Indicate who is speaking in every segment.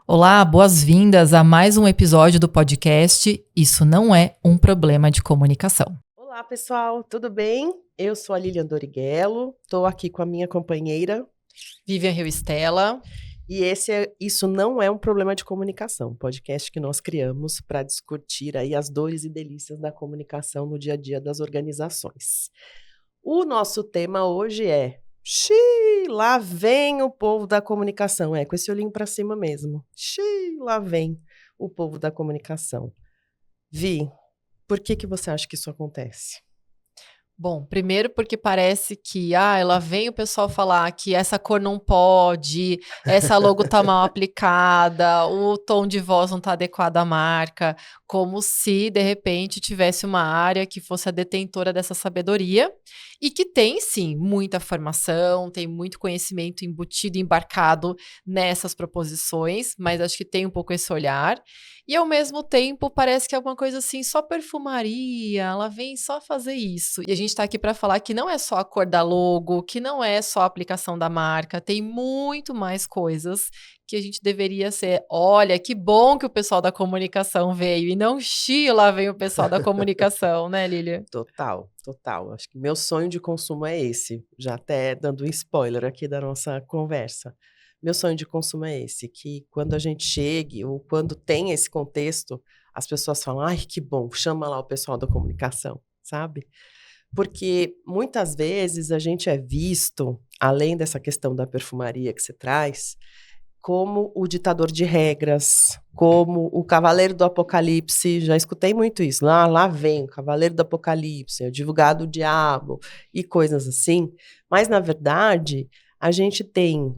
Speaker 1: Olá, boas-vindas a mais um episódio do podcast Isso Não É um Problema de Comunicação.
Speaker 2: Olá, pessoal, tudo bem? Eu sou a Lilian Doriguelo, estou aqui com a minha companheira
Speaker 1: Vivian Rio Estela.
Speaker 2: E Isso Não É um Problema de Comunicação, podcast que nós criamos para discutir aí as dores e delícias da comunicação no dia a dia das organizações. O nosso tema hoje é lá vem o povo da comunicação. Com esse olhinho para cima mesmo. Lá vem o povo da comunicação. Vi, por que você acha que isso acontece?
Speaker 1: Bom, primeiro porque parece que ela vem o pessoal falar que essa cor não pode, essa logo tá mal aplicada, o tom de voz não tá adequado à marca, como se, de repente, tivesse uma área que fosse a detentora dessa sabedoria e que tem, sim, muita formação, tem muito conhecimento embutido, embarcado nessas proposições, mas acho que tem um pouco esse olhar. E, ao mesmo tempo, parece que é alguma coisa assim, só perfumaria, ela vem só fazer isso. E a gente tá aqui para falar que não é só a cor da logo, que não é só a aplicação da marca, tem muito mais coisas que a gente deveria ser, olha, que bom que o pessoal da comunicação veio, e não lá vem o pessoal da comunicação, né, Lília?
Speaker 2: Total. Acho que meu sonho de consumo é esse, já até dando um spoiler aqui da nossa conversa. Meu sonho de consumo é esse, que quando a gente chegue, ou quando tem esse contexto, as pessoas falam, ai, que bom, chama lá o pessoal da comunicação, sabe? Porque muitas vezes a gente é visto, além dessa questão da perfumaria que você traz, como o ditador de regras, como o cavaleiro do apocalipse, já escutei muito isso, lá vem o cavaleiro do apocalipse, o advogado do diabo e coisas assim, mas na verdade a gente tem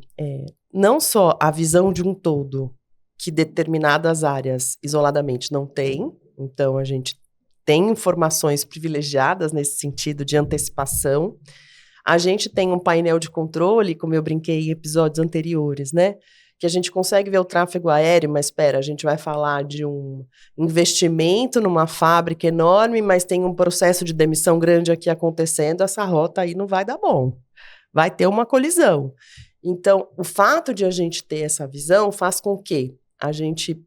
Speaker 2: não só a visão de um todo, que determinadas áreas isoladamente não têm, então a gente tem informações privilegiadas nesse sentido de antecipação. A gente tem um painel de controle, como eu brinquei em episódios anteriores, né? Que a gente consegue ver o tráfego aéreo, mas espera, a gente vai falar de um investimento numa fábrica enorme, mas tem um processo de demissão grande aqui acontecendo, essa rota aí não vai dar bom. Vai ter uma colisão. Então, o fato de a gente ter essa visão faz com que a gente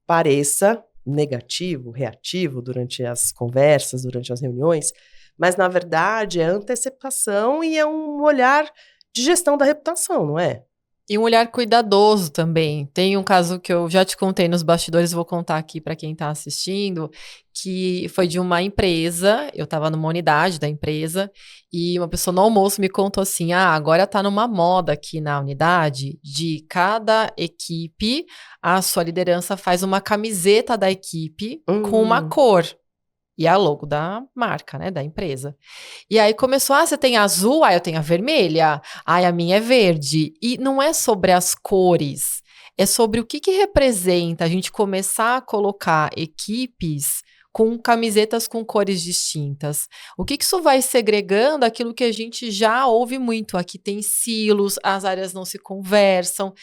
Speaker 2: pareça negativo, reativo durante as conversas, durante as reuniões, mas, na verdade, é antecipação e é um olhar de gestão da reputação, não é?
Speaker 1: E um olhar cuidadoso também. Tem um caso que eu já te contei nos bastidores, vou contar aqui para quem está assistindo, que foi de uma empresa, eu estava numa unidade da empresa, e uma pessoa no almoço me contou assim, agora está numa moda aqui na unidade, de cada equipe, a sua liderança faz uma camiseta da equipe com uma cor. E a logo da marca, né, da empresa. E aí começou, você tem azul? Eu tenho a vermelha. A minha é verde. E não é sobre as cores, é sobre o que representa a gente começar a colocar equipes com camisetas com cores distintas. O que isso vai segregando aquilo que a gente já ouve muito. Aqui tem silos, as áreas não se conversam.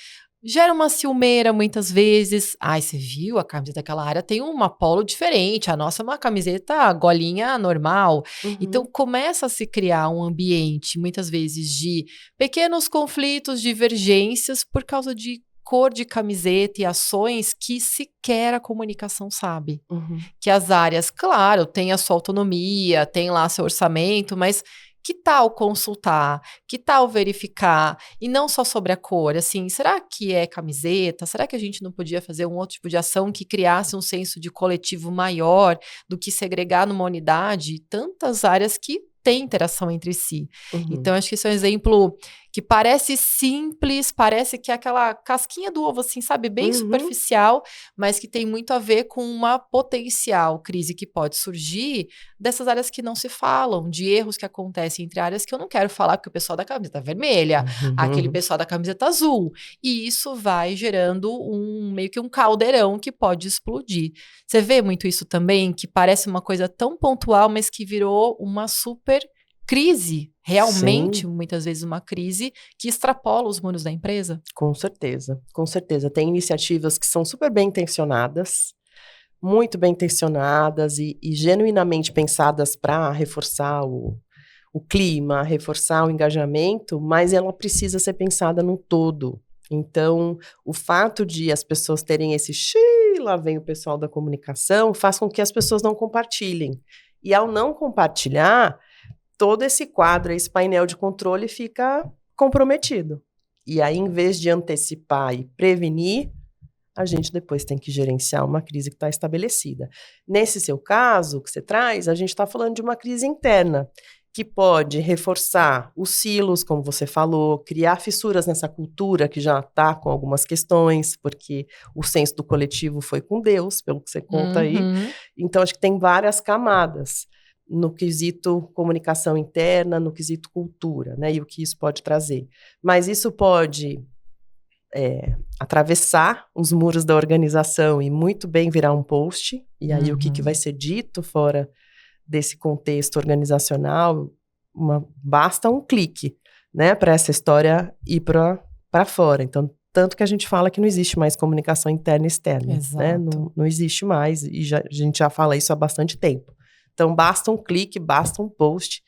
Speaker 1: Gera uma ciumeira muitas vezes. Você viu? A camiseta daquela área tem um polo diferente. A nossa é uma camiseta golinha normal. Então, começa a se criar um ambiente, muitas vezes, de pequenos conflitos, divergências, por causa de cor de camiseta e ações que sequer a comunicação sabe. Que as áreas, claro, têm a sua autonomia, tem lá seu orçamento, mas que tal consultar? Que tal verificar? E não só sobre a cor, assim, será que é camiseta? Será que a gente não podia fazer um outro tipo de ação que criasse um senso de coletivo maior do que segregar numa unidade tantas áreas que têm interação entre si? Então, acho que isso é um exemplo que parece simples, parece que é aquela casquinha do ovo, assim, sabe? Bem superficial, mas que tem muito a ver com uma potencial crise que pode surgir dessas áreas que não se falam, de erros que acontecem entre áreas que eu não quero falar, porque o pessoal da camiseta vermelha, aquele pessoal da camiseta azul, e isso vai gerando meio que um caldeirão que pode explodir. Você vê muito isso também, que parece uma coisa tão pontual, mas que virou uma super crise, realmente, muitas vezes uma crise que extrapola os muros da empresa?
Speaker 2: Com certeza. Tem iniciativas que são super bem intencionadas, muito bem intencionadas e genuinamente pensadas para reforçar o clima, reforçar o engajamento, mas ela precisa ser pensada num todo. Então, o fato de as pessoas terem esse xiii, lá vem o pessoal da comunicação, faz com que as pessoas não compartilhem. E ao não compartilhar, todo esse quadro, esse painel de controle fica comprometido. E aí, em vez de antecipar e prevenir, a gente depois tem que gerenciar uma crise que está estabelecida. Nesse seu caso que você traz, a gente está falando de uma crise interna, que pode reforçar os silos, como você falou, criar fissuras nessa cultura que já está com algumas questões, porque o senso do coletivo foi com Deus, pelo que você conta aí. Então, acho que tem várias camadas no quesito comunicação interna, no quesito cultura, né? E o que isso pode trazer. Mas isso pode atravessar os muros da organização e muito bem virar um post. E aí, o que vai ser dito fora desse contexto organizacional, basta um clique, né, para essa história ir para fora. Então, tanto que a gente fala que não existe mais comunicação interna e externa, né? Não existe mais, e a gente já fala isso há bastante tempo. Então, basta um clique, basta um post,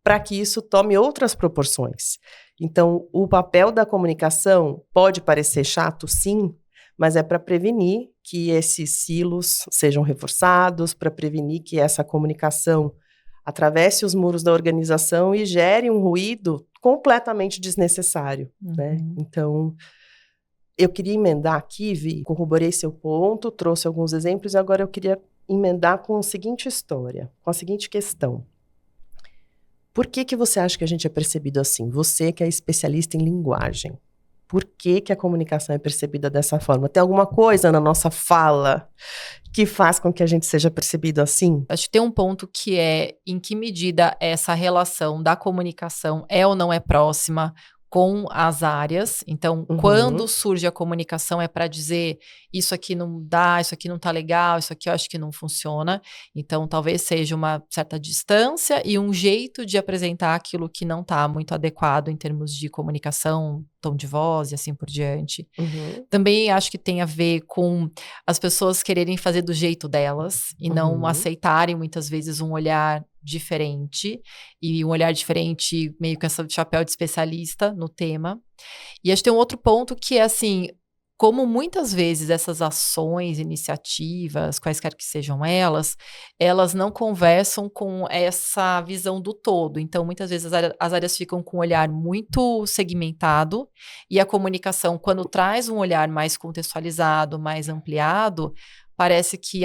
Speaker 2: para que isso tome outras proporções. Então, o papel da comunicação pode parecer chato, sim, mas é para prevenir que esses silos sejam reforçados, para prevenir que essa comunicação atravesse os muros da organização e gere um ruído completamente desnecessário, né? Então, eu queria emendar aqui, Vi, corroborei seu ponto, trouxe alguns exemplos, e agora eu queria emendar com a seguinte história, com a seguinte questão. Por que você acha que a gente é percebido assim? Você que é especialista em linguagem. Por que a comunicação é percebida dessa forma? Tem alguma coisa na nossa fala que faz com que a gente seja percebido assim?
Speaker 1: Acho que tem um ponto que é em que medida essa relação da comunicação é ou não é próxima com as áreas. Então, quando surge a comunicação é para dizer isso aqui não dá, isso aqui não tá legal, isso aqui eu acho que não funciona. Então, talvez seja uma certa distância e um jeito de apresentar aquilo que não tá muito adequado em termos de comunicação, tom de voz e assim por diante. Também acho que tem a ver com as pessoas quererem fazer do jeito delas e não aceitarem muitas vezes um olhar diferente, e um olhar diferente meio com essa chapéu de especialista no tema. E acho que tem um outro ponto que é assim, como muitas vezes essas ações, iniciativas, quaisquer que sejam elas não conversam com essa visão do todo. Então, muitas vezes as áreas ficam com um olhar muito segmentado e a comunicação, quando traz um olhar mais contextualizado, mais ampliado, parece que,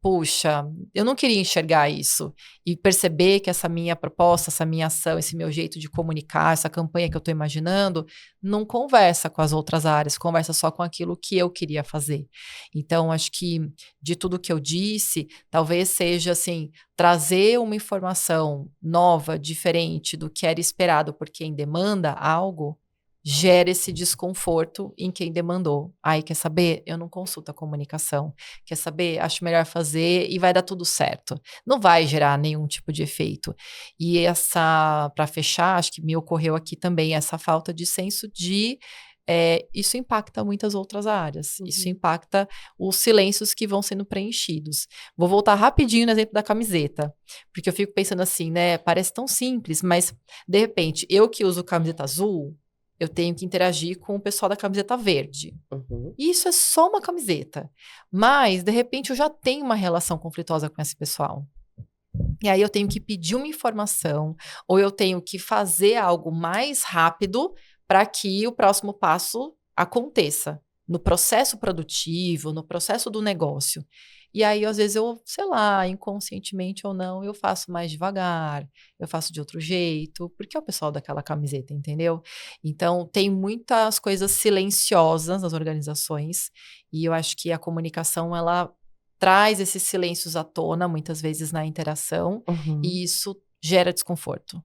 Speaker 1: puxa, eu não queria enxergar isso. E perceber que essa minha proposta, essa minha ação, esse meu jeito de comunicar, essa campanha que eu estou imaginando, não conversa com as outras áreas, conversa só com aquilo que eu queria fazer. Então, acho que de tudo que eu disse, talvez seja, assim, trazer uma informação nova, diferente do que era esperado por quem demanda algo, gera esse desconforto em quem demandou. Quer saber? Eu não consulto a comunicação. Quer saber? Acho melhor fazer e vai dar tudo certo. Não vai gerar nenhum tipo de efeito. E para fechar, acho que me ocorreu aqui também essa falta de senso de isso impacta muitas outras áreas. Isso impacta os silêncios que vão sendo preenchidos. Vou voltar rapidinho no exemplo da camiseta, porque eu fico pensando assim, né? Parece tão simples, mas de repente, eu que uso camiseta azul, eu tenho que interagir com o pessoal da camiseta verde. E isso é só uma camiseta. Mas, de repente, eu já tenho uma relação conflituosa com esse pessoal. E aí eu tenho que pedir uma informação, ou eu tenho que fazer algo mais rápido para que o próximo passo aconteça. No processo produtivo, no processo do negócio. E aí, às vezes, eu, sei lá, inconscientemente ou não, eu faço mais devagar, eu faço de outro jeito, porque é o pessoal daquela camiseta, entendeu? Então, tem muitas coisas silenciosas nas organizações, e eu acho que a comunicação, ela traz esses silêncios à tona, muitas vezes na interação, e isso gera desconforto.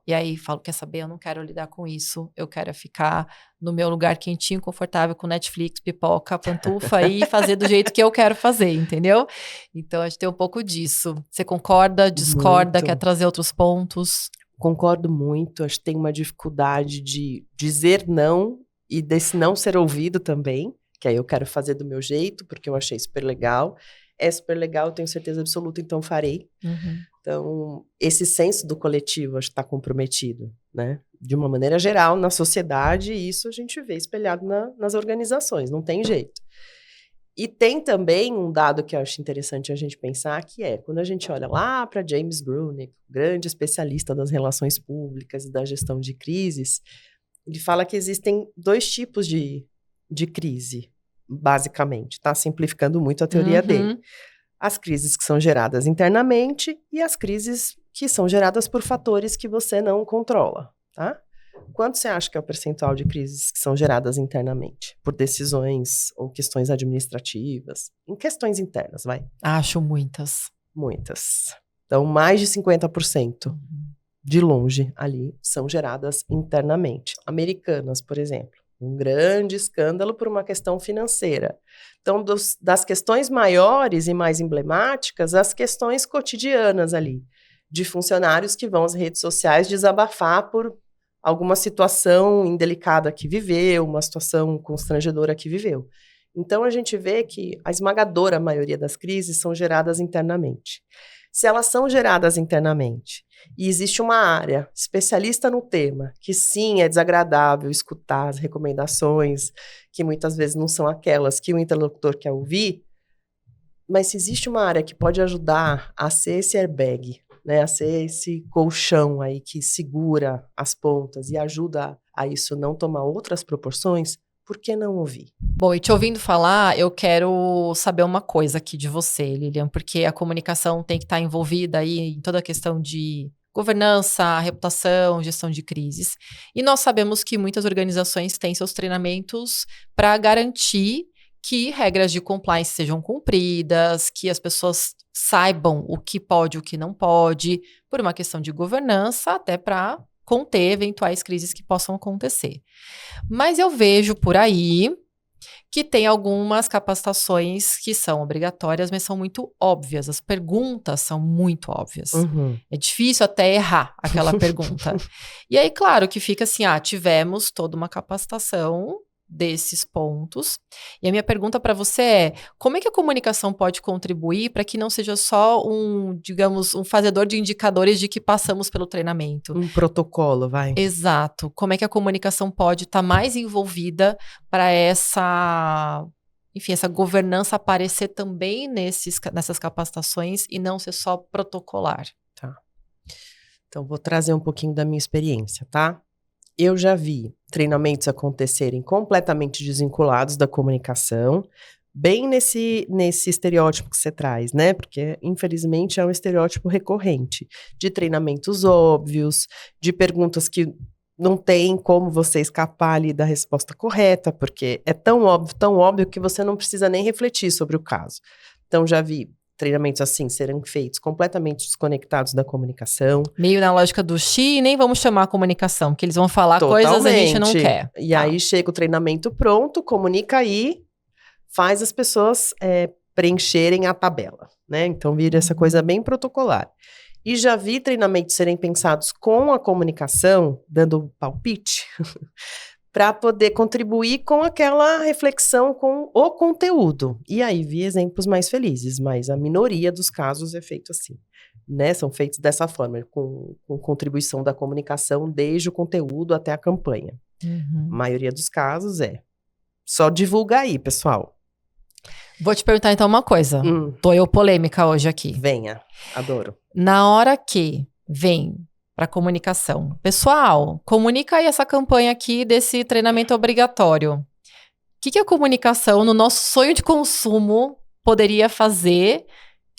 Speaker 1: E aí falo, quer saber, eu não quero lidar com isso, eu quero ficar no meu lugar quentinho, confortável, com Netflix, pipoca, pantufa e fazer do jeito que eu quero fazer, entendeu? Então, a gente tem um pouco disso. Você concorda, discorda, quer trazer outros pontos?
Speaker 2: Concordo muito, acho que tem uma dificuldade de dizer não e desse não ser ouvido também, que aí eu quero fazer do meu jeito, porque eu achei super legal. é super legal, eu tenho certeza absoluta, então farei. Então, esse senso do coletivo, acho que está comprometido, né? De uma maneira geral, na sociedade, e isso a gente vê espelhado nas organizações, não tem jeito. E tem também um dado que eu acho interessante a gente pensar, que é, quando a gente olha lá para James Brunick, grande especialista das relações públicas e da gestão de crises, ele fala que existem 2 tipos de crise, basicamente, tá? Simplificando muito a teoria dele. As crises que são geradas internamente e as crises que são geradas por fatores que você não controla, tá? Quanto você acha que é o percentual de crises que são geradas internamente? Por decisões ou questões administrativas? Em questões internas, vai.
Speaker 1: Acho muitas.
Speaker 2: Muitas. Então, mais de 50%, de longe, ali, são geradas internamente. Americanas, por exemplo. Um grande escândalo por uma questão financeira. Então, das questões maiores e mais emblemáticas, as questões cotidianas ali, de funcionários que vão às redes sociais desabafar por alguma situação indelicada que viveu, uma situação constrangedora que viveu. Então, a gente vê que a esmagadora maioria das crises são geradas internamente. Se elas são geradas internamente e existe uma área especialista no tema, que sim, é desagradável escutar as recomendações, que muitas vezes não são aquelas que o interlocutor quer ouvir, mas se existe uma área que pode ajudar a ser esse airbag, né, a ser esse colchão aí que segura as pontas e ajuda a isso não tomar outras proporções, por que não ouvir?
Speaker 1: Bom, e te ouvindo falar, eu quero saber uma coisa aqui de você, Lilian, porque a comunicação tem que estar envolvida aí em toda a questão de governança, reputação, gestão de crises. E nós sabemos que muitas organizações têm seus treinamentos para garantir que regras de compliance sejam cumpridas, que as pessoas saibam o que pode e o que não pode, por uma questão de governança, até para conter eventuais crises que possam acontecer. Mas eu vejo por aí que tem algumas capacitações que são obrigatórias, mas são muito óbvias. As perguntas são muito óbvias. É difícil até errar aquela pergunta. E aí, claro, que fica assim, tivemos toda uma capacitação desses pontos. E a minha pergunta para você é, como é que a comunicação pode contribuir para que não seja só digamos, um fazedor de indicadores de que passamos pelo treinamento?
Speaker 2: Um protocolo, vai.
Speaker 1: Exato. Como é que a comunicação pode estar mais envolvida para essa governança aparecer também nessas capacitações e não ser só protocolar?
Speaker 2: Tá. Então, vou trazer um pouquinho da minha experiência, tá? Eu já vi treinamentos acontecerem completamente desvinculados da comunicação, bem nesse estereótipo que você traz, né? Porque, infelizmente, é um estereótipo recorrente, de treinamentos óbvios, de perguntas que não tem como você escapar ali da resposta correta, porque é tão óbvio que você não precisa nem refletir sobre o caso. Então, já vi treinamentos assim serem feitos completamente desconectados da comunicação.
Speaker 1: Meio na lógica do xi, nem vamos chamar a comunicação, porque eles vão falar coisas que a gente não quer.
Speaker 2: E aí chega o treinamento pronto, comunica aí, faz as pessoas preencherem a tabela, né? Então vira essa coisa bem protocolar. E já vi treinamentos serem pensados com a comunicação, dando palpite, para poder contribuir com aquela reflexão com o conteúdo. E aí vi exemplos mais felizes, mas a minoria dos casos é feito assim, né? São feitos dessa forma, com contribuição da comunicação desde o conteúdo até a campanha. A maioria dos casos só divulga aí, pessoal.
Speaker 1: Vou te perguntar então uma coisa. Tô eu polêmica hoje aqui.
Speaker 2: Venha, adoro.
Speaker 1: Na hora que vem para comunicação. Pessoal, comunica aí essa campanha aqui desse treinamento obrigatório. O que a comunicação no nosso sonho de consumo poderia fazer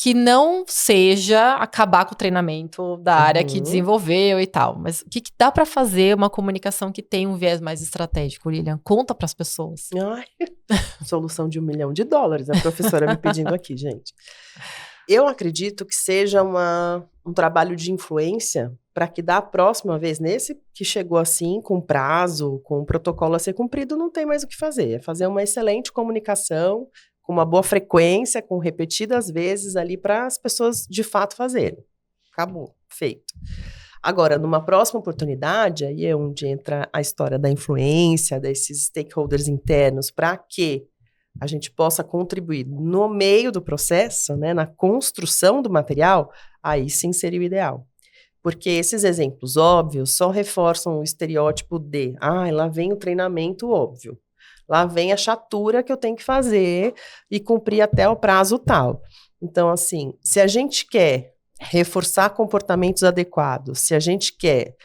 Speaker 1: que não seja acabar com o treinamento da área que desenvolveu e tal? Mas o que dá para fazer uma comunicação que tem um viés mais estratégico, Lilian? Conta para as pessoas.
Speaker 2: Ai, solução de $1 milhão, a professora me pedindo aqui, gente. Eu acredito que seja um trabalho de influência para que da próxima vez, nesse que chegou assim, com prazo, com o protocolo a ser cumprido, não tem mais o que fazer. É fazer uma excelente comunicação, com uma boa frequência, com repetidas vezes ali para as pessoas de fato fazerem. Acabou, feito. Agora, numa próxima oportunidade, aí é onde entra a história da influência, desses stakeholders internos, para que a gente possa contribuir no meio do processo, né, na construção do material, aí sim seria o ideal. Porque esses exemplos óbvios só reforçam o estereótipo de, lá vem o treinamento óbvio, lá vem a chatura que eu tenho que fazer e cumprir até o prazo tal. Então, assim, se a gente quer reforçar comportamentos adequados, se a gente quer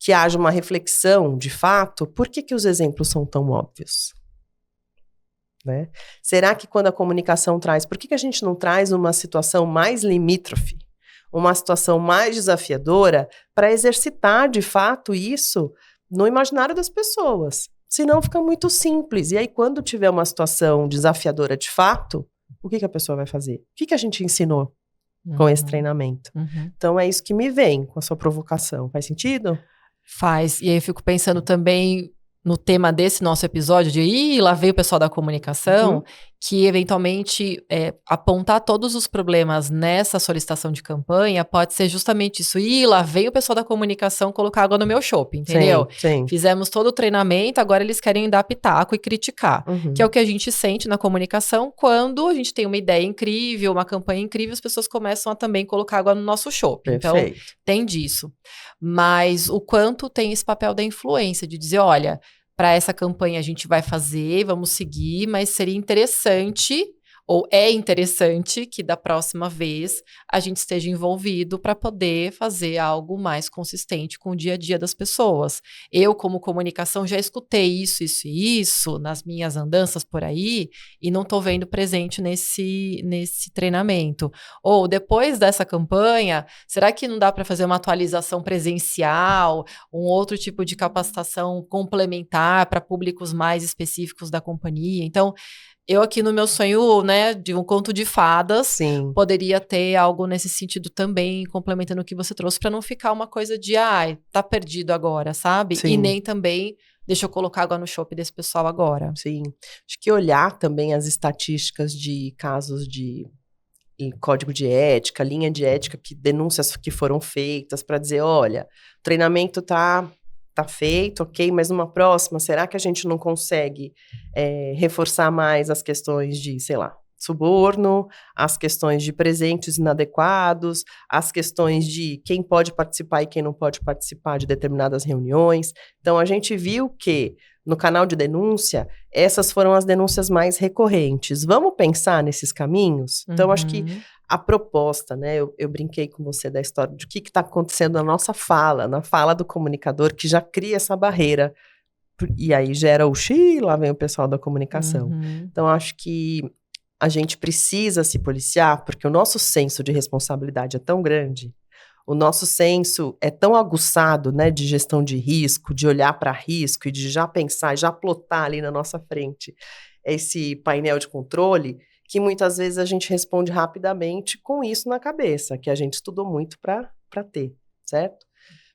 Speaker 2: que haja uma reflexão de fato, por que os exemplos são tão óbvios? Né? Será que quando a comunicação traz, por que a gente não traz uma situação mais limítrofe, uma situação mais desafiadora para exercitar de fato isso no imaginário das pessoas? Senão fica muito simples. E aí quando tiver uma situação desafiadora de fato, o que a pessoa vai fazer? O que a gente ensinou com esse treinamento? Então é isso que me vem com a sua provocação. Faz sentido?
Speaker 1: Faz. E aí eu fico pensando também no tema desse nosso episódio de lá veio o pessoal da comunicação, que eventualmente apontar todos os problemas nessa solicitação de campanha pode ser justamente isso. Lá veio o pessoal da comunicação colocar água no meu chopp, entendeu?
Speaker 2: Sim.
Speaker 1: Fizemos todo o treinamento, agora eles querem dar pitaco e criticar. Que é o que a gente sente na comunicação quando a gente tem uma ideia incrível, uma campanha incrível, as pessoas começam a também colocar água no nosso chopp. Então, tem disso. Mas o quanto tem esse papel da influência, de dizer, olha, para essa campanha a gente vai fazer, vamos seguir, mas seria interessante, ou é interessante, que da próxima vez a gente esteja envolvido para poder fazer algo mais consistente com o dia a dia das pessoas. Eu, como comunicação, já escutei isso nas minhas andanças por aí e não estou vendo presente nesse treinamento. Ou depois dessa campanha, será que não dá para fazer uma atualização presencial, um outro tipo de capacitação complementar para públicos mais específicos da companhia? Então, eu aqui no meu sonho, né, de um conto de fadas, poderia ter algo nesse sentido também, complementando o que você trouxe, para não ficar uma coisa de, tá perdido agora, sabe? E nem também, deixa eu colocar água no chopp desse pessoal agora.
Speaker 2: Sim. Acho que olhar também as estatísticas de casos de código de ética, linha de ética, denúncias que foram feitas, para dizer, olha, o treinamento tá feito, ok, mas numa próxima, será que a gente não consegue reforçar mais as questões de, sei lá, suborno, as questões de presentes inadequados, as questões de quem pode participar e quem não pode participar de determinadas reuniões. Então, a gente viu que no canal de denúncia, essas foram as denúncias mais recorrentes. Vamos pensar nesses caminhos? Então, acho que a proposta, né, eu brinquei com você da história de o que está acontecendo na nossa fala, na fala do comunicador, que já cria essa barreira, e aí gera o lá vem o pessoal da comunicação. Então, acho que a gente precisa se policiar, porque o nosso senso de responsabilidade é tão grande, o nosso senso é tão aguçado, né, de gestão de risco, de olhar para risco e de já pensar, já plotar ali na nossa frente esse painel de controle, que muitas vezes a gente responde rapidamente com isso na cabeça, que a gente estudou muito para ter, certo?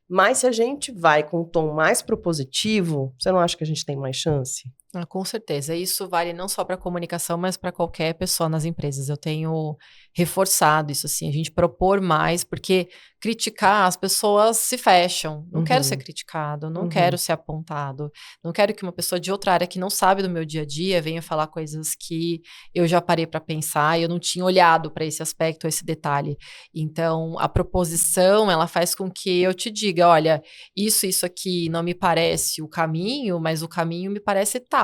Speaker 2: Mas se a gente vai com um tom mais propositivo, você não acha que a gente tem mais chance?
Speaker 1: Com certeza. Isso vale não só para comunicação, mas para qualquer pessoa nas empresas. Eu tenho reforçado isso, assim, a gente propor mais, porque criticar, as pessoas se fecham. Não quero ser criticado, não quero ser apontado, não quero que uma pessoa de outra área que não sabe do meu dia a dia venha falar coisas que eu já parei para pensar e eu não tinha olhado para esse aspecto, esse detalhe. Então, a proposição, ela faz com que eu te diga, olha, isso aqui não me parece o caminho, mas o caminho me parece tal.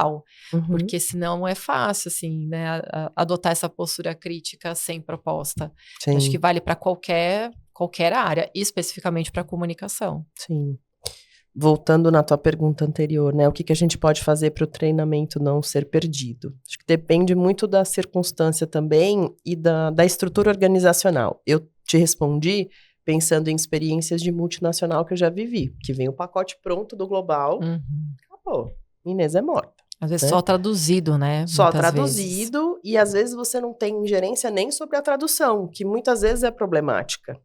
Speaker 1: Porque senão é fácil, assim, né, adotar essa postura crítica sem proposta. Acho que vale para qualquer área, especificamente para comunicação.
Speaker 2: Sim. Voltando na tua pergunta anterior, né, o que a gente pode fazer para o treinamento não ser perdido? Acho que depende muito da circunstância também e da estrutura organizacional. Eu te respondi pensando em experiências de multinacional que eu já vivi, que vem o pacote pronto do global, acabou, Inês é morta.
Speaker 1: Às vezes só traduzido, né?
Speaker 2: Só traduzido, e às vezes você não tem ingerência nem sobre a tradução, que muitas vezes é problemática,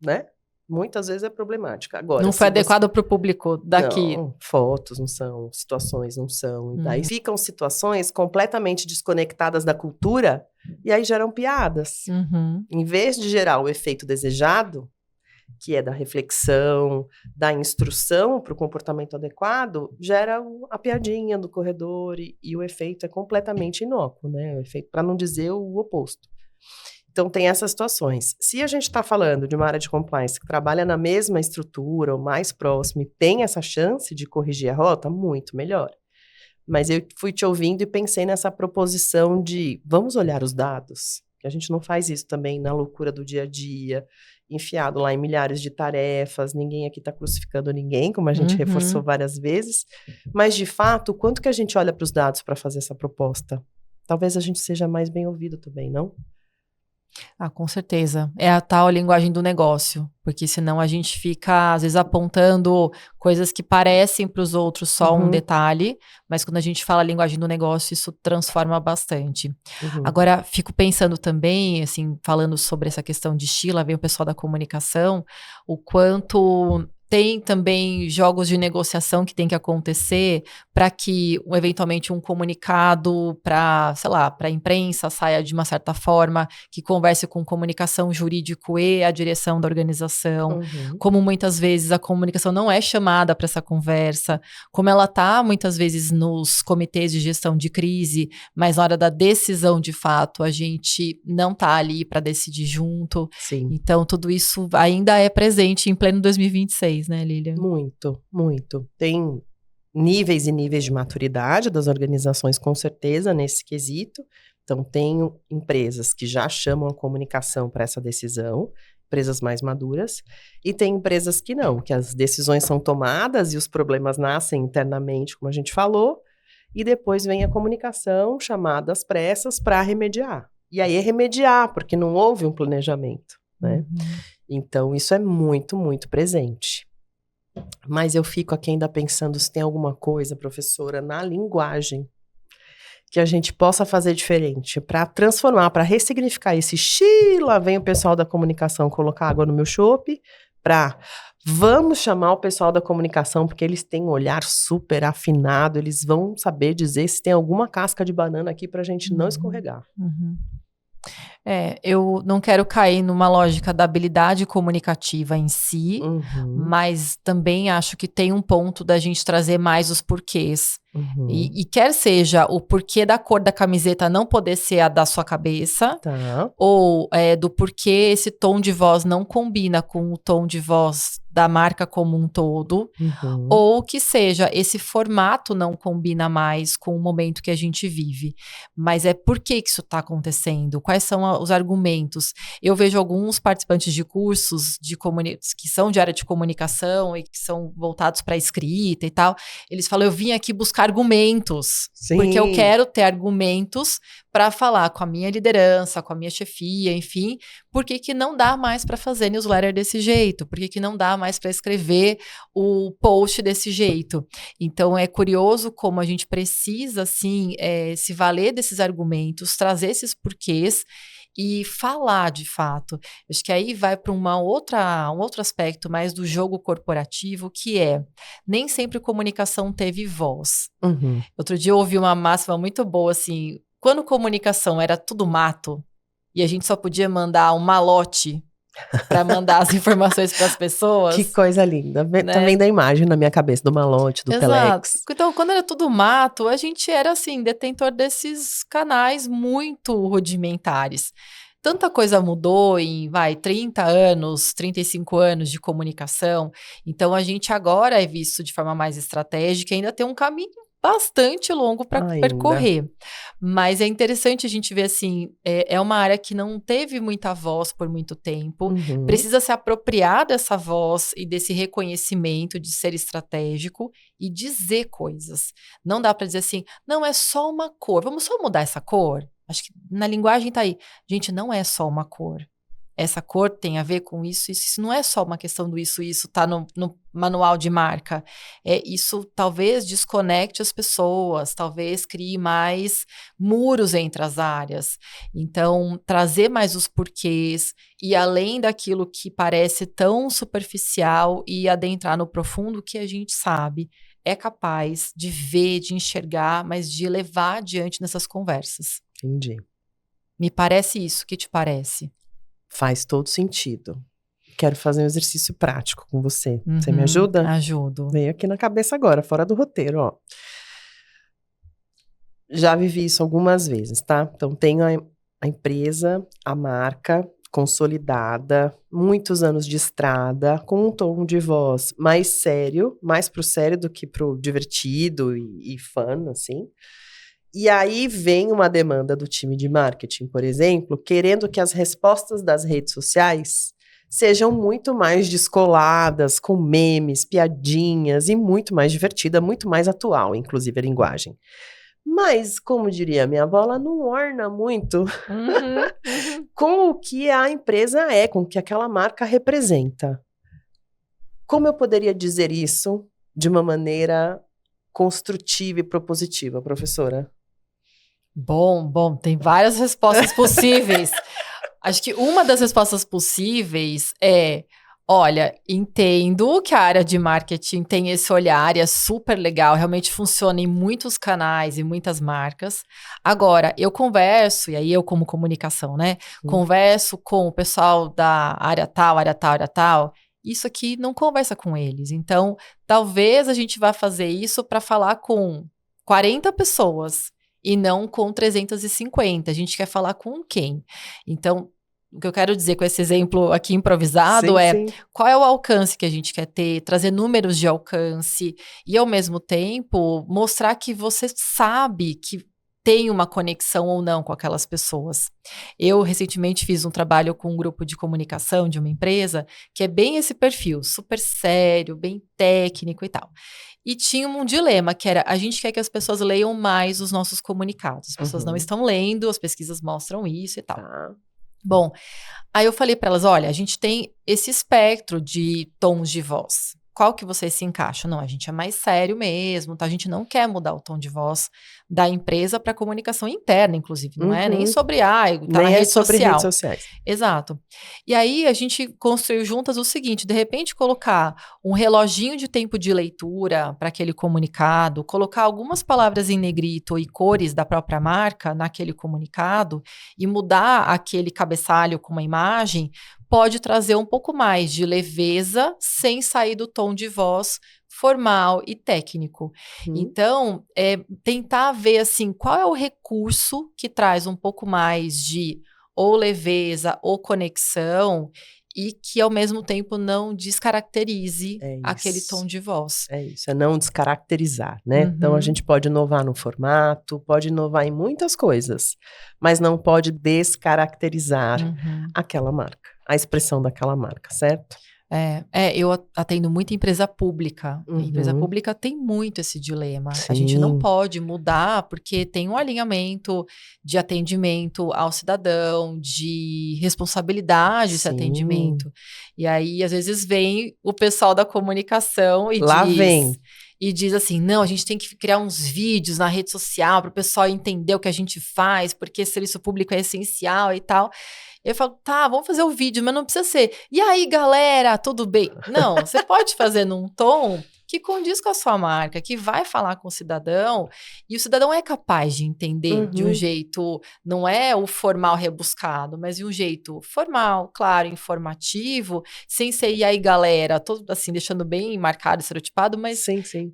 Speaker 2: né? Muitas vezes é problemática. Agora,
Speaker 1: não foi adequado para o público daqui.
Speaker 2: Não, fotos não são, situações não são. E daí ficam situações completamente desconectadas da cultura, e aí geram piadas. Em vez de gerar o efeito desejado, que é da reflexão, da instrução para o comportamento adequado, gera a piadinha do corredor e o efeito é completamente inócuo, né? O efeito, para não dizer o oposto. Então, tem essas situações. Se a gente está falando de uma área de compliance que trabalha na mesma estrutura, ou mais próximo, e tem essa chance de corrigir a rota, muito melhor. Mas eu fui te ouvindo e pensei nessa proposição de vamos olhar os dados, que a gente não faz isso também na loucura do dia a dia, enfiado lá em milhares de tarefas, ninguém aqui está crucificando ninguém, como a gente reforçou várias vezes, mas de fato, o quanto que a gente olha para os dados para fazer essa proposta? Talvez a gente seja mais bem ouvido também, não?
Speaker 1: Ah, com certeza. É a tal linguagem do negócio, porque senão a gente fica, às vezes, apontando coisas que parecem para os outros só um detalhe, mas quando a gente fala a linguagem do negócio, isso transforma bastante. Agora, fico pensando também, assim, falando sobre essa questão de estilo, vem o pessoal da comunicação, o quanto tem também jogos de negociação que tem que acontecer para que, eventualmente, um comunicado para, sei lá, para a imprensa saia de uma certa forma, que converse com comunicação jurídico e a direção da organização, como muitas vezes a comunicação não é chamada para essa conversa, como ela está muitas vezes nos comitês de gestão de crise, mas na hora da decisão, de fato, a gente não está ali para decidir junto.
Speaker 2: Sim.
Speaker 1: Então, tudo isso ainda é presente em pleno 2026, né, Lilian?
Speaker 2: Muito, muito. Tem níveis e níveis de maturidade das organizações, com certeza, nesse quesito. Então, tem empresas que já chamam a comunicação para essa decisão, empresas mais maduras, e tem empresas que não, que as decisões são tomadas e os problemas nascem internamente, como a gente falou, e depois vem a comunicação chamada às pressas para remediar. E aí é remediar, porque não houve um planejamento, né? Então, isso é muito, muito presente. Mas eu fico aqui ainda pensando se tem alguma coisa, professora, na linguagem que a gente possa fazer diferente para transformar, para ressignificar esse lá vem o pessoal da comunicação colocar água no meu chope, para vamos chamar o pessoal da comunicação porque eles têm um olhar super afinado, eles vão saber dizer se tem alguma casca de banana aqui para a gente não escorregar.
Speaker 1: Eu não quero cair numa lógica da habilidade comunicativa em si, mas também acho que tem um ponto da gente trazer mais os porquês. E quer seja o porquê da cor da camiseta não poder ser a da sua cabeça, ou do porquê esse tom de voz não combina com o tom de voz da marca como um todo, ou que seja, esse formato não combina mais com o momento que a gente vive. Mas por que isso está acontecendo? Quais são os argumentos? Eu vejo alguns participantes de cursos que são de área de comunicação e que são voltados para a escrita e tal, eles falam, eu vim aqui buscar argumentos, porque eu quero ter argumentos para falar com a minha liderança, com a minha chefia, enfim, por que não dá mais para fazer newsletter desse jeito? Por que não dá mais para escrever o post desse jeito? Então, é curioso como a gente precisa, assim, se valer desses argumentos, trazer esses porquês e falar de fato. Acho que aí vai para um outro aspecto mais do jogo corporativo, que nem sempre comunicação teve voz. Outro dia eu ouvi uma máxima muito boa, assim, quando comunicação era tudo mato, e a gente só podia mandar um malote para mandar as informações para as pessoas.
Speaker 2: Que coisa linda.
Speaker 1: Né?
Speaker 2: Tá vendo a imagem na minha cabeça do malote, do telex.
Speaker 1: Então, quando era tudo mato, a gente era, assim, detentor desses canais muito rudimentares. Tanta coisa mudou em, 30 anos, 35 anos de comunicação. Então, a gente agora é visto de forma mais estratégica e ainda tem um caminho bastante longo para percorrer. Mas é interessante a gente ver, assim, é uma área que não teve muita voz por muito tempo, precisa se apropriar dessa voz e desse reconhecimento de ser estratégico e dizer coisas. Não dá para dizer assim, não é só uma cor, vamos só mudar essa cor? Acho que na linguagem tá aí. Gente, não é só uma cor. Essa cor tem a ver com isso, isso não é só uma questão do isso tá no manual de marca. Isso talvez desconecte as pessoas, talvez crie mais muros entre as áreas. Então, trazer mais os porquês e além daquilo que parece tão superficial e adentrar no profundo que a gente sabe, é capaz de ver, de enxergar, mas de levar adiante nessas conversas.
Speaker 2: Entendi.
Speaker 1: Me parece isso, o que te parece?
Speaker 2: Faz todo sentido. quero fazer um exercício prático com você. Você me ajuda?
Speaker 1: Ajudo.
Speaker 2: Veio aqui na cabeça agora, fora do roteiro, ó. Já vivi isso algumas vezes, tá? Então, tenho a empresa, a marca consolidada, muitos anos de estrada, com um tom de voz mais sério, mais pro sério do que pro divertido e fun, assim. E aí vem uma demanda do time de marketing, por exemplo, querendo que as respostas das redes sociais sejam muito mais descoladas, com memes, piadinhas e muito mais divertida, muito mais atual, inclusive a linguagem. Mas, como diria minha avó, ela não orna muito com o que a empresa é, com o que aquela marca representa. Como eu poderia dizer isso de uma maneira construtiva e propositiva, professora?
Speaker 1: Bom, tem várias respostas possíveis. Acho que uma das respostas possíveis é: olha, entendo que a área de marketing tem esse olhar e é super legal, realmente funciona em muitos canais e muitas marcas. Agora, eu converso, e aí eu como comunicação, né? Converso com o pessoal da área tal, área tal, área tal. Isso aqui não conversa com eles. Então, talvez a gente vá fazer isso para falar com 40 pessoas e não com 350. A gente quer falar com quem? Então, o que eu quero dizer com esse exemplo aqui improvisado
Speaker 2: Sim.
Speaker 1: qual é o alcance que a gente quer ter, trazer números de alcance e, ao mesmo tempo, mostrar que você sabe que tem uma conexão ou não com aquelas pessoas. Eu, recentemente, fiz um trabalho com um grupo de comunicação de uma empresa que é bem esse perfil, super sério, bem técnico e tal. E tinha um dilema, que era, a gente quer que as pessoas leiam mais os nossos comunicados. As pessoas não estão lendo, as pesquisas mostram isso e tal.
Speaker 2: Tá.
Speaker 1: Bom, aí eu falei para elas, olha, a gente tem esse espectro de tons de voz. Qual que vocês se encaixam? Não, a gente é mais sério mesmo, tá? A gente não quer mudar o tom de voz da empresa para comunicação interna, inclusive. Não é nem sobre, tá na
Speaker 2: Nem é
Speaker 1: rede
Speaker 2: sobre
Speaker 1: social.
Speaker 2: redes sociais.
Speaker 1: Exato. E aí a gente construiu juntas o seguinte, de repente colocar um reloginho de tempo de leitura para aquele comunicado, colocar algumas palavras em negrito e cores da própria marca naquele comunicado e mudar aquele cabeçalho com uma imagem, pode trazer um pouco mais de leveza sem sair do tom de voz formal e técnico. Então, tentar ver assim, qual é o recurso que traz um pouco mais de ou leveza ou conexão e que ao mesmo tempo não descaracterize aquele tom de voz.
Speaker 2: É isso, é não descaracterizar, né? Então a gente pode inovar no formato, pode inovar em muitas coisas, mas não pode descaracterizar aquela marca, a expressão daquela marca, certo?
Speaker 1: Eu atendo muita empresa pública. A empresa pública tem muito esse dilema.
Speaker 2: Sim.
Speaker 1: A gente não pode mudar porque tem um alinhamento de atendimento ao cidadão, de responsabilidade esse atendimento. E aí, às vezes, vem o pessoal da comunicação e diz assim, não, a gente tem que criar uns vídeos na rede social para o pessoal entender o que a gente faz, porque serviço público é essencial e tal. Eu falo, tá, vamos fazer o vídeo, mas não precisa ser. E aí, galera, tudo bem? Não, você pode fazer num tom que condiz com a sua marca, que vai falar com o cidadão, e o cidadão é capaz de entender de um jeito, não é o formal rebuscado, mas de um jeito formal, claro, informativo, sem ser, e aí, galera, todo assim, deixando bem marcado, estereotipado, mas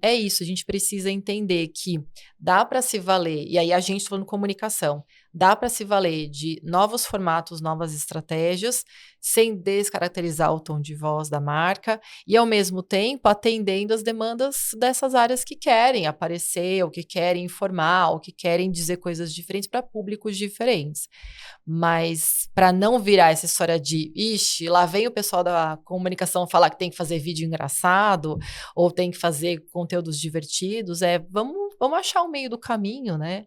Speaker 1: é isso, a gente precisa entender que dá para se valer, e aí a gente falando comunicação, dá para se valer de novos formatos, novas estratégias, sem descaracterizar o tom de voz da marca e, ao mesmo tempo, atendendo as demandas dessas áreas que querem aparecer, ou que querem informar, ou que querem dizer coisas diferentes para públicos diferentes. Mas para não virar essa história de, ixi, lá vem o pessoal da comunicação falar que tem que fazer vídeo engraçado, ou tem que fazer conteúdos divertidos, vamos achar o meio do caminho, né?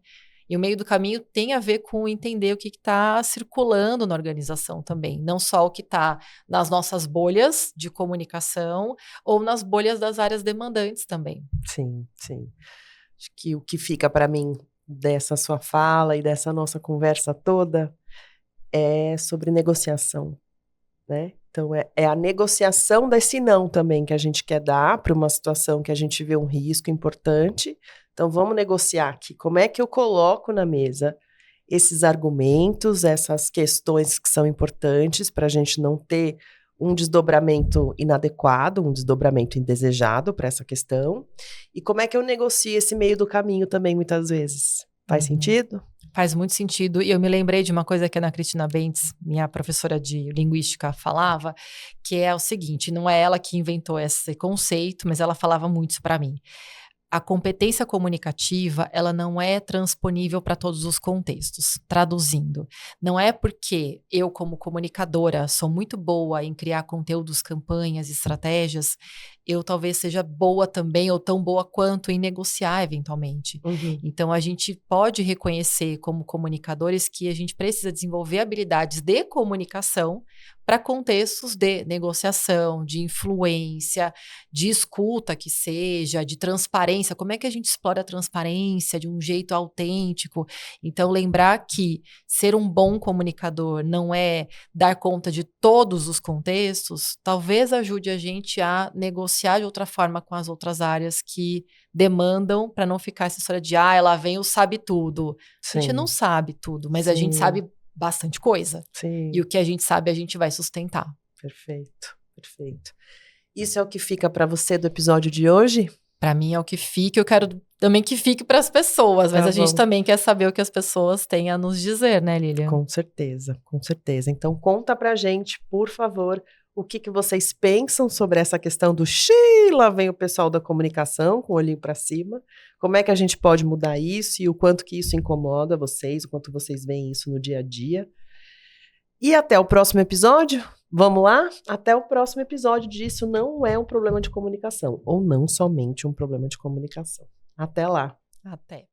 Speaker 1: E o meio do caminho tem a ver com entender o que está circulando na organização também, não só o que está nas nossas bolhas de comunicação ou nas bolhas das áreas demandantes também.
Speaker 2: Sim. Acho que o que fica para mim dessa sua fala e dessa nossa conversa toda é sobre negociação, né? Então é a negociação desse não também que a gente quer dar para uma situação que a gente vê um risco importante. Então, vamos negociar aqui. Como é que eu coloco na mesa esses argumentos, essas questões que são importantes para a gente não ter um desdobramento inadequado, um desdobramento indesejado para essa questão. E como é que eu negocio esse meio do caminho também, muitas vezes? Faz sentido?
Speaker 1: Faz muito sentido. E eu me lembrei de uma coisa que a Ana Cristina Bentes, minha professora de linguística, falava, que é o seguinte, não é ela que inventou esse conceito, mas ela falava muito isso para mim. A competência comunicativa, ela não é transponível para todos os contextos. Traduzindo, não é porque eu, como comunicadora, sou muito boa em criar conteúdos, campanhas, estratégias, eu talvez seja boa também, ou tão boa quanto em negociar, eventualmente. Então, a gente pode reconhecer, como comunicadores, que a gente precisa desenvolver habilidades de comunicação para contextos de negociação, de influência, de escuta que seja, de transparência. Como é que a gente explora a transparência de um jeito autêntico? Então, lembrar que ser um bom comunicador não é dar conta de todos os contextos, talvez ajude a gente a negociar de outra forma com as outras áreas que demandam, para não ficar essa história de, ela vem o sabe tudo. A gente não sabe tudo, mas a gente sabe bastante coisa.
Speaker 2: Sim.
Speaker 1: E o que a gente sabe, a gente vai sustentar.
Speaker 2: Perfeito, perfeito. Isso é o que fica para você do episódio de hoje?
Speaker 1: Para mim é o que fica, eu quero também que fique para as pessoas, mas a gente também quer saber o que as pessoas têm a nos dizer, né, Lilian?
Speaker 2: Com certeza, com certeza. Então conta pra gente, por favor, o que vocês pensam sobre essa questão do lá vem o pessoal da comunicação com o olhinho para cima. Como é que a gente pode mudar isso e o quanto que isso incomoda vocês, o quanto vocês veem isso no dia a dia. E até o próximo episódio. Vamos lá? Até o próximo episódio de Isso Não É um Problema de Comunicação. Ou não somente um problema de comunicação. Até lá.
Speaker 1: Até.